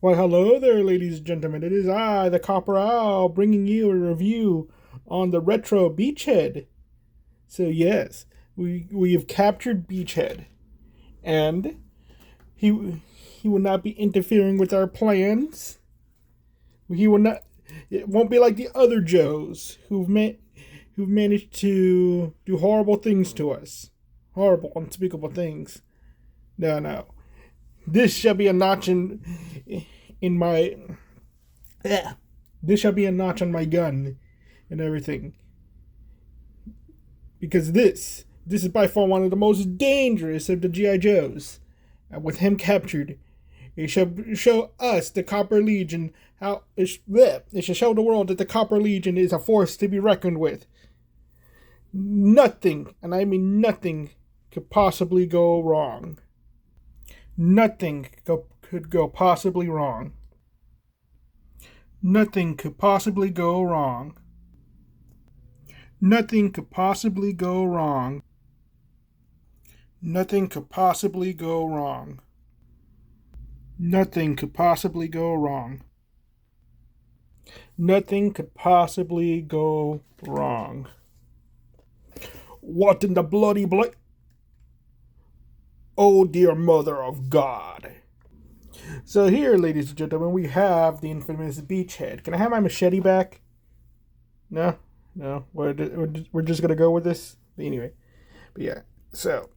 Why, hello there, ladies and gentlemen. It is I, the Copper Owl, bringing you a review on the retro Beachhead. So yes, we have captured Beachhead, and he will not be interfering with our plans. He will not. It won't be like the other Joes who've managed to do horrible things to us, horrible, unspeakable things. No, no. This shall be a notch in my yeah. This shall be a notch on my gun and everything. Because this is by far one of the most dangerous of the G.I. Joes. And with him captured, it shall show us, the Copper Legion, how it shall show the world that the Copper Legion is a force to be reckoned with. Nothing, and I mean nothing, could possibly go wrong. Nothing could go possibly wrong. Nothing could possibly go wrong. Nothing could possibly go wrong. Nothing could possibly go wrong. Nothing could possibly go wrong. Nothing could possibly go wrong. What in the bloody Oh, dear mother of God. So here, ladies and gentlemen, we have the infamous Beachhead. Can I have my machete back? No? No? We're just going to go with this? But anyway. But yeah. So,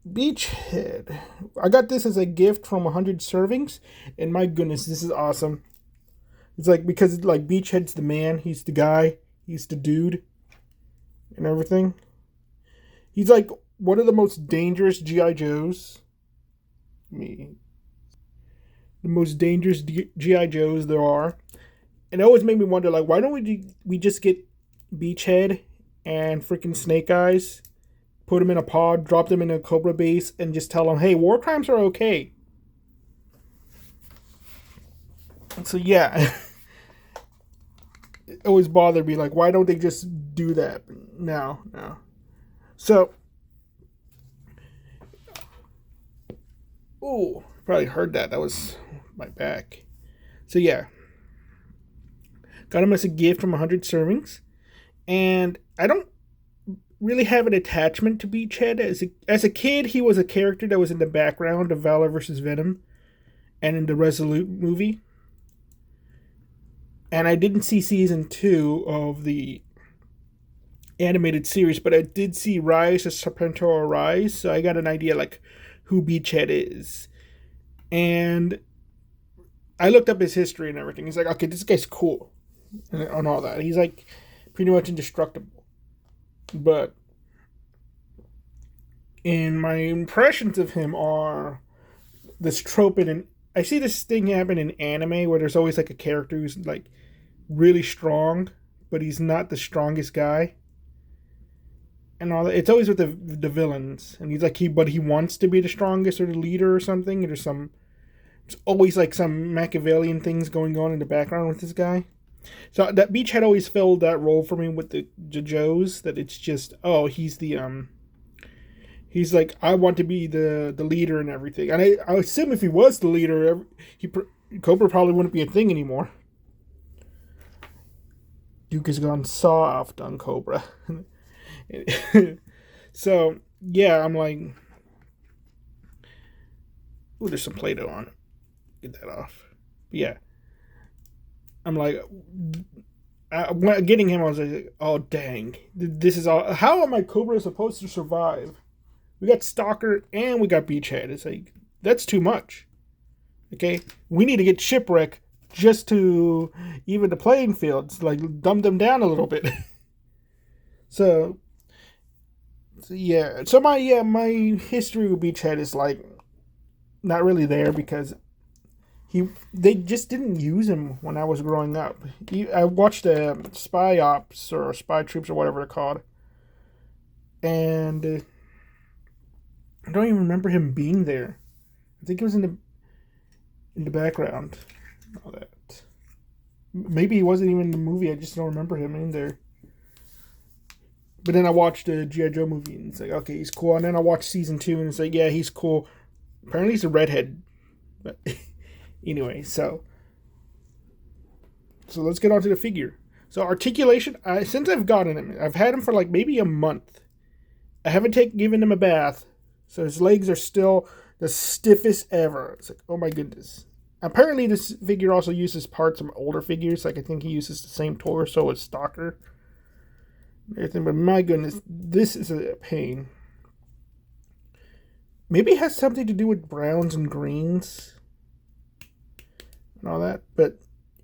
Beachhead. I got this as a gift from 100 servings. And my goodness, this is awesome. It's like, because like Beachhead's the man. He's the guy. He's the dude. And everything. He's like one of the most dangerous G.I. Joes. The most dangerous G.I. Joes there are. And it always made me wonder, like, why don't we just get Beachhead and freaking Snake Eyes, put them in a pod, drop them in a Cobra base, and just tell them, hey, war crimes are okay. So, yeah. It always bothered me, like, why don't they just do that? No. So, ooh, probably heard that. That was my back. So, yeah. Got him as a gift from 100 servings. And I don't really have an attachment to Beachhead. As a kid, he was a character that was in the background of Valor vs. Venom and in the Resolute movie. And I didn't see season 2 of the animated series, but I did see Rise of Serpentor Rise, so I got an idea like who Beachhead is. And I looked up his history and everything. He's like, okay, this guy's cool and all that. He's like pretty much indestructible. But in my impressions of him are this trope in I see this thing happen in anime where there's always like a character who's like really strong, but he's not the strongest guy. And all that. It's always with the villains, and he's like but he wants to be the strongest or the leader or something. There's always like some Machiavellian things going on in the background with this guy. So that Beachhead always filled that role for me with the Joes. That it's just he's he's like, I want to be the leader and everything. And I assume if he was the leader, Cobra probably wouldn't be a thing anymore. Duke has gone soft on Cobra. So, yeah, I'm like, ooh, there's some Play-Doh on it. Get that off. But yeah. I'm like, getting him, I was like, oh, dang. This is all. How am I Cobra supposed to survive? We got Stalker and we got Beachhead. It's like, that's too much. Okay? We need to get Shipwreck just to even the playing fields, like dumb them down a little bit. So yeah. So my history with Beachhead is like not really there because they just didn't use him when I was growing up. I watched Spy Ops or Spy Troops or whatever they're called, and I don't even remember him being there. I think it was in the background. All that. Maybe he wasn't even in the movie. I just don't remember him in there. But then I watched the G.I. Joe movie and it's like, okay, he's cool. And then I watched season 2 and it's like, yeah, he's cool. Apparently he's a redhead. But anyway, so let's get on to the figure. So articulation, since I've gotten him, I've had him for like maybe a month. I haven't given him a bath, so his legs are still the stiffest ever. It's like, oh my goodness. Apparently, this figure also uses parts from older figures. Like I think he uses the same torso as Stalker. Everything, but my goodness, this is a pain. Maybe it has something to do with browns and greens and all that, but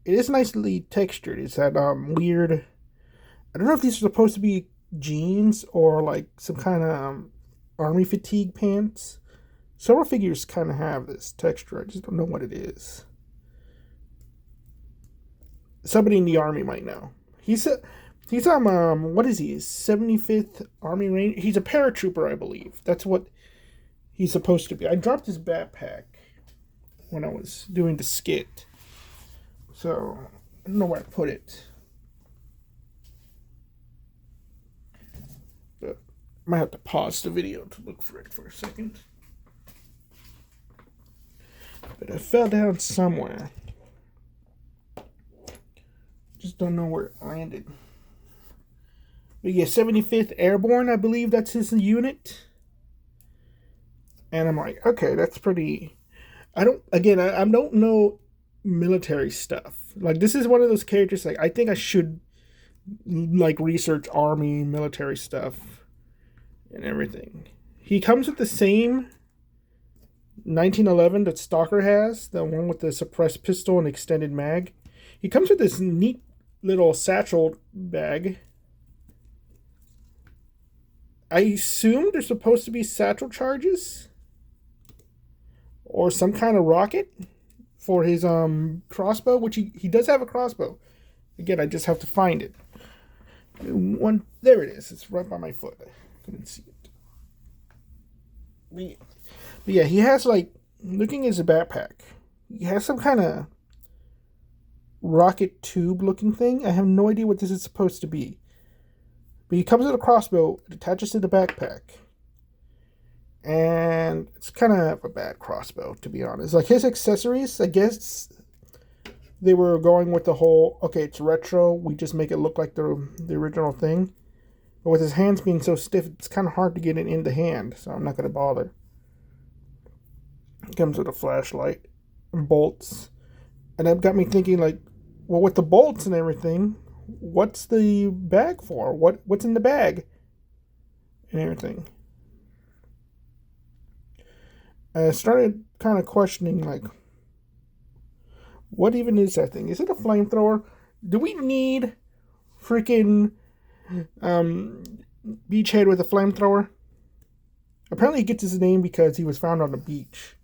it is nicely textured. It's that weird. I don't know if these are supposed to be jeans or like some kind of army fatigue pants. Several figures kind of have this texture. I just don't know what it is. Somebody in the army might know. He's what is he? 75th Army Ranger. He's a paratrooper, I believe. That's what he's supposed to be. I dropped his backpack when I was doing the skit, so I don't know where I put it. But I might have to pause the video to look for it for a second. But I fell down somewhere. Just don't know where it landed. But yeah, 75th Airborne, I believe that's his unit. And I'm like, okay, that's pretty. I don't know military stuff. Like, this is one of those characters, like, I think I should, like, research army, military stuff, and everything. He comes with the same 1911 that Stalker has, the one with the suppressed pistol and extended mag. He comes with this neat little satchel bag. I assume they're supposed to be satchel charges or some kind of rocket for his crossbow, which he does have a crossbow. Again, I just have to find it. There it is. It's right by my foot. I couldn't see it. But yeah, he has, like, looking at his backpack, he has some kind of rocket tube looking thing. I have no idea what this is supposed to be. But he comes with a crossbow, it attaches to the backpack. And it's kind of a bad crossbow, to be honest. Like, his accessories, I guess they were going with the whole, okay, it's retro, we just make it look like the original thing. But with his hands being so stiff, it's kind of hard to get it in the hand, so I'm not going to bother. It comes with a flashlight and bolts. And that got me thinking, like, well, with the bolts and everything, what's the bag for? What's in the bag? And everything. I started kind of questioning, like, what even is that thing? Is it a flamethrower? Do we need freaking Beachhead with a flamethrower? Apparently he gets his name because he was found on the beach.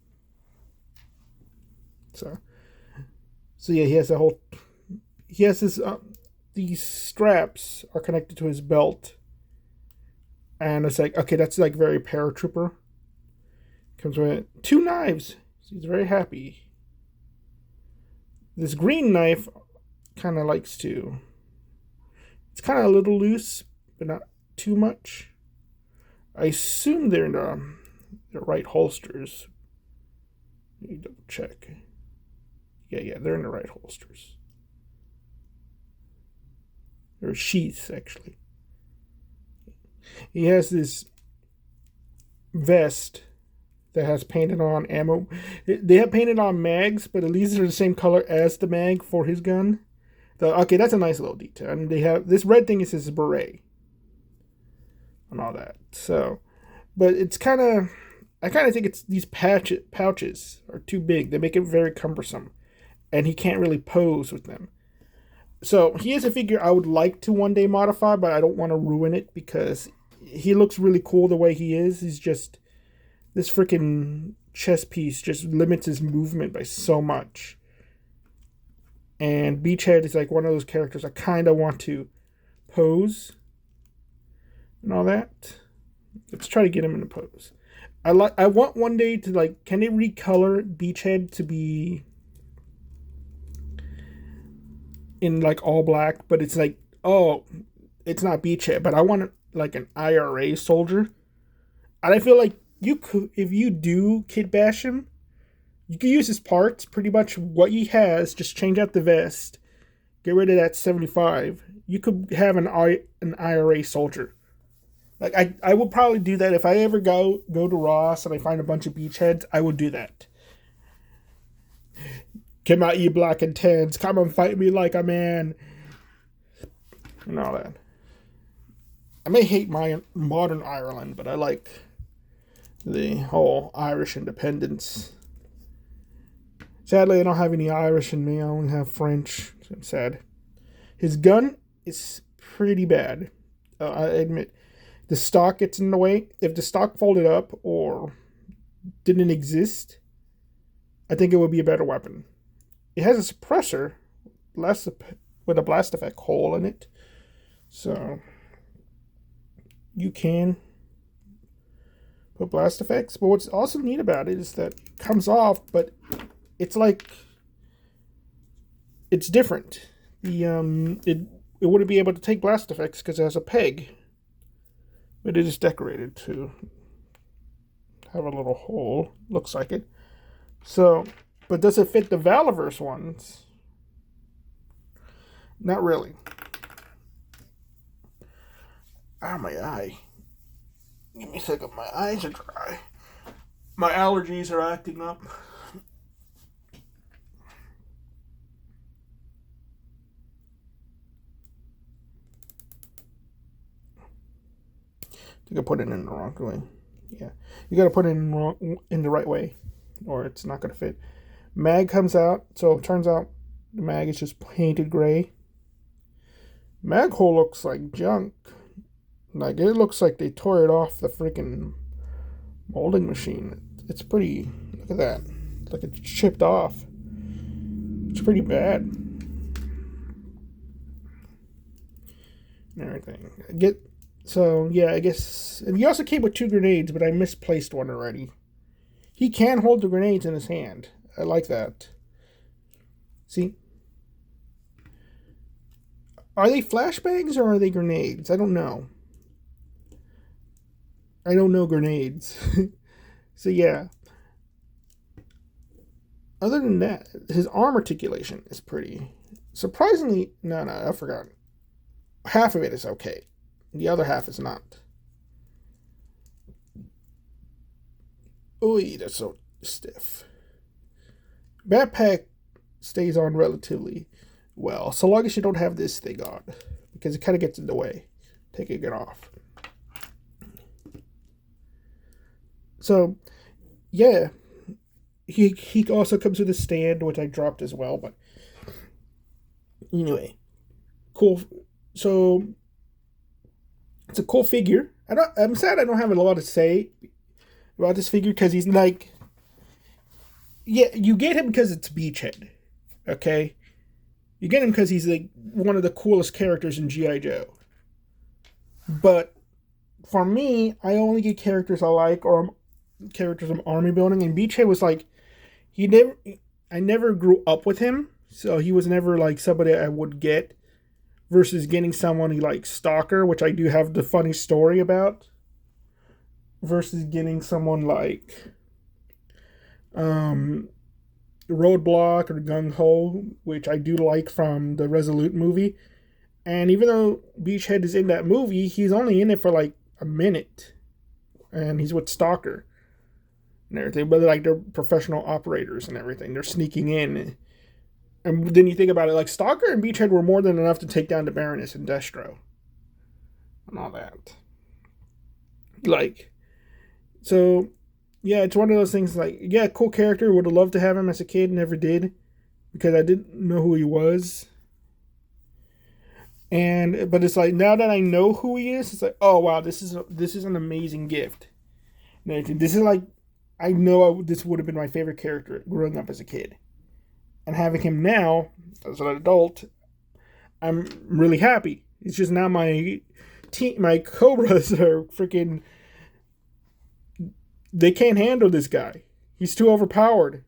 So yeah, he has his, these straps are connected to his belt. And it's like, okay, that's like very paratrooper. Comes with 2 knives. So he's very happy. This green knife kind of likes to. It's kind of a little loose, but not too much. I assume they're in the right holsters. Let me double check. Yeah, they're in the right holsters. They're sheaths, actually. He has this vest that has painted on ammo. They have painted on mags, but at least they're the same color as the mag for his gun. Okay, that's a nice little detail. And they have this red thing is his beret and all that. So, but it's kind of, I kind of think it's these pouches are too big. They make it very cumbersome, and he can't really pose with them. So he is a figure I would like to one day modify, but I don't want to ruin it because he looks really cool the way he is. He's just, this freaking chest piece just limits his movement by so much. And Beachhead is like one of those characters I kind of want to pose and all that. Let's try to get him in a pose. I want one day to, like, can they recolor Beachhead to be in like all black, but it's like, oh, it's not Beachhead, but I want like an IRA soldier. And I feel like you could, if you do kit bash him, you can use his parts, pretty much what he has, just change out the vest, get rid of that 75. You could have an IRA soldier. Like I would probably do that if I ever go to Ross and I find a bunch of beachheads. I would do that. Come out, you black and tans. Come and fight me like a man. And all that. I may hate my modern Ireland, but I like the whole Irish independence. Sadly, I don't have any Irish in me. I only have French. So I'm sad. His gun is pretty bad. I admit. The stock gets in the way. If the stock folded up or didn't exist, I think it would be a better weapon. It has a suppressor with a blast effect hole in it. So you can put blast effects. But what's also neat about it is that it comes off, but it's like it's different. It wouldn't be able to take blast effects because it has a peg. But it is decorated to have a little hole. Looks like it. So, but does it fit the Valiverse ones? Not really. My eye. Give me a second. My eyes are dry. My allergies are acting up. I think I put it in the wrong way. Yeah. You got to put it in the right way, or it's not going to fit. Mag comes out, so it turns out the mag is just painted gray. Mag hole looks like junk. Like, it looks like they tore it off the freaking molding machine. It's pretty, look at that. It's like it's chipped off. It's pretty bad. And everything. So, yeah, I guess. And he also came with 2 grenades, but I misplaced one already. He can hold the grenades in his hand. I like that. See? Are they flashbangs or are they grenades? I don't know. I don't know grenades. So, yeah. Other than that, his arm articulation is pretty. Surprisingly, no, I forgot. Half of it is okay. The other half is not. Oy, that's so stiff. Backpack stays on relatively well, so long as you don't have this thing on, because it kind of gets in the way, taking it off. So, yeah, he also comes with a stand, which I dropped as well, but anyway, cool. So it's a cool figure. I'm sad I don't have a lot to say about this figure because he's like, yeah, you get him because it's Beachhead, okay? You get him because he's like one of the coolest characters in G.I. Joe. But for me, I only get characters I like or characters I'm army building, and Beachhead was like, I never grew up with him, so he was never like somebody I would get. Versus getting someone like Stalker, which I do have the funny story about. Versus getting someone like Roadblock or Gung Ho, which I do like from the Resolute movie. And even though Beachhead is in that movie, he's only in it for like a minute. And he's with Stalker and everything. But like they're professional operators and everything. They're sneaking in. And then you think about it, like Stalker and Beachhead were more than enough to take down the Baroness and Destro. And all that. Like, so, yeah, it's one of those things like, yeah, cool character. Would have loved to have him as a kid. Never did. Because I didn't know who he was. But it's like, now that I know who he is, it's like, oh, wow, this is an amazing gift. And this is like, I know this would have been my favorite character growing up as a kid. And having him now, as an adult, I'm really happy. It's just now my Cobras are freaking... They can't handle this guy. He's too overpowered.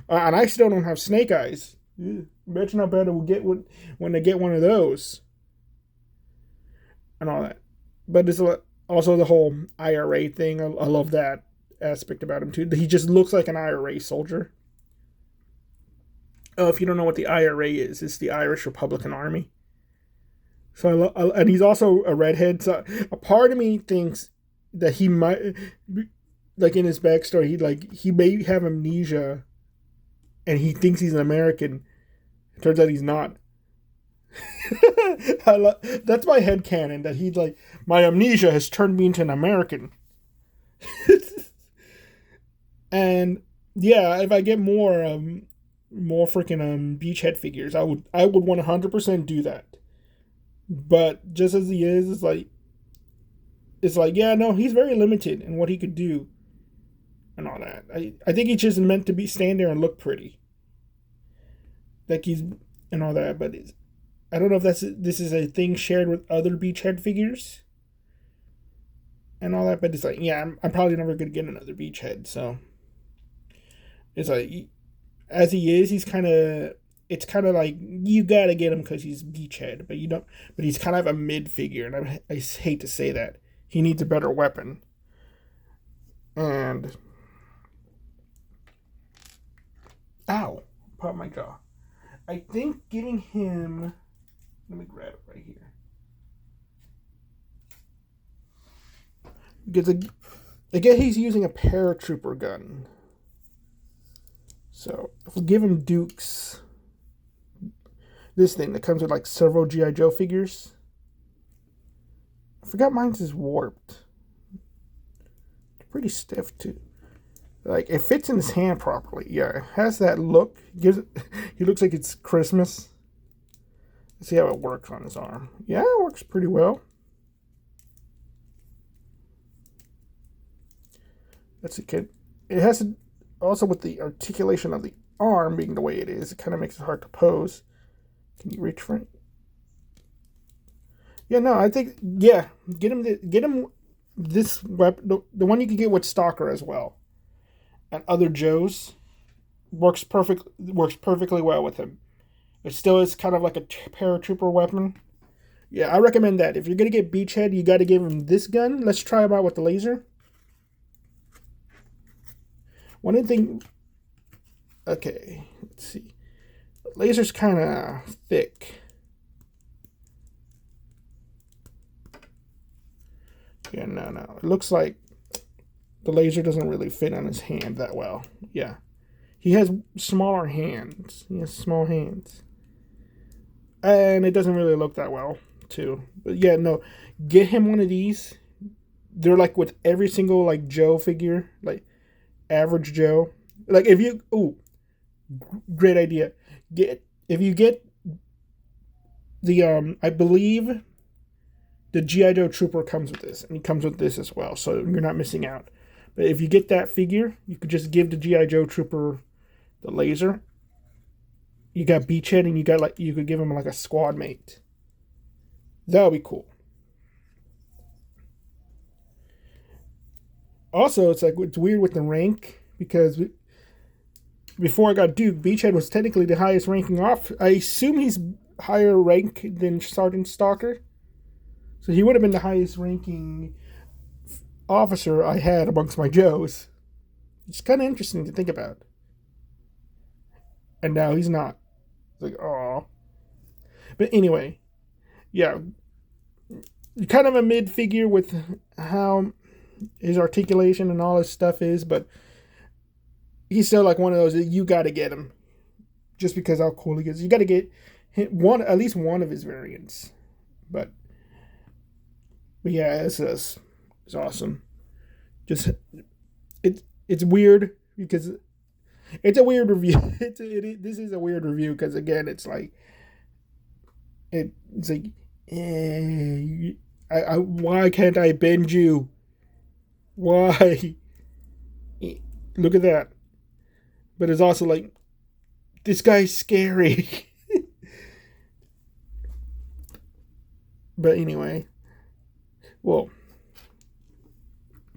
And I still don't have Snake Eyes. Imagine how bad it will get when they get one of those. And all that. But it's Also, the whole IRA thing. I love that aspect about him too. He just looks like an IRA soldier. If you don't know what the IRA is, it's the Irish Republican Army. So and he's also a redhead. So a part of me thinks that he might, like in his backstory, he may have amnesia, and he thinks he's an American. It turns out he's not. That's my headcanon, that he's like, my amnesia has turned me into an American. And yeah, if I get more freaking Beachhead figures, I would 100% do that. But just as he is, it's like yeah, no, he's very limited in what he could do and all that. I think he's just meant to be stand there and look pretty, like he's and all that. But I don't know if this is a thing shared with other Beachhead figures and all that. But it's like yeah, I'm probably never gonna get another Beachhead. So it's like as he is, he's kind of. It's kind of like you gotta get him because he's Beachhead, but you don't. But he's kind of a mid figure, and I hate to say that he needs a better weapon. And ow, pop my jaw. I think giving him. Let me grab it right here because again he's using a paratrooper gun. So if we give him Dukes, this thing that comes with like several GI Joe figures. I forgot mine's is warped. It's pretty stiff too. Like it fits in his hand properly. Yeah, it has that look. He looks like it's Christmas. Let's see how it works on his arm. Yeah, it works pretty well. That's a kid. It has also with the articulation of the arm being the way it is, it kind of makes it hard to pose. Can you reach for it? Yeah, no, I think yeah. Get him this weapon, the one you can get with Stalker as well, and other Joes works perfectly well with him. It still is kind of like a paratrooper weapon. Yeah, I recommend that. If you're gonna get Beachhead, you got to give him this gun. Let's try him out with the laser. One thing. Okay, let's see. The laser's kind of thick. Yeah, no. It looks like the laser doesn't really fit on his hand that well. Yeah. He has smaller hands. He has small hands. And it doesn't really look that well, too. But yeah, no. Get him one of these. They're like with every single like Joe figure, like average Joe. Like if you great idea. If you get the I believe the G.I. Joe Trooper comes with this, and he comes with this as well, so you're not missing out. But if you get that figure, you could just give the G.I. Joe Trooper the laser. You got Beachhead, and you could give him like a squad mate. That would be cool. Also, it's weird with the rank because before I got Duke, Beachhead was technically the highest ranking off. I assume he's higher rank than Sergeant Stalker. So he would have been the highest ranking officer I had amongst my Joes. It's kind of interesting to think about. And now he's not. It's like, oh. But anyway, yeah. Kind of a mid figure with how his articulation and all his stuff is, but he's still like one of those that you got to get him just because how cool he is. You got to get at least one of his variants. But yeah, it's awesome. Just it's weird because it's a weird review. This is a weird review because again, it's like it's like why can't I bend you? Why? Look at that. But it's also like this guy's scary. But anyway. Well,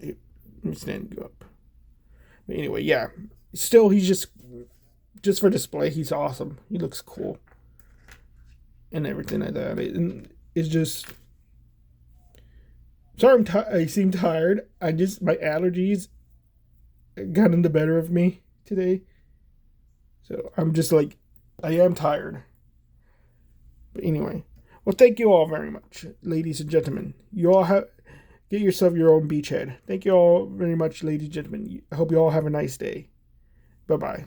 let me stand you up. But anyway, yeah. Still, he's just for display. He's awesome. He looks cool and everything like that. And it's just Sorry, I seem tired. I just my allergies got in the better of me today, so I'm just like I am tired. But anyway, well, thank you all very much, ladies and gentlemen. You all have get yourself your own beachhead. Thank you all very much, ladies and gentlemen. I hope you all have a nice day. Bye bye.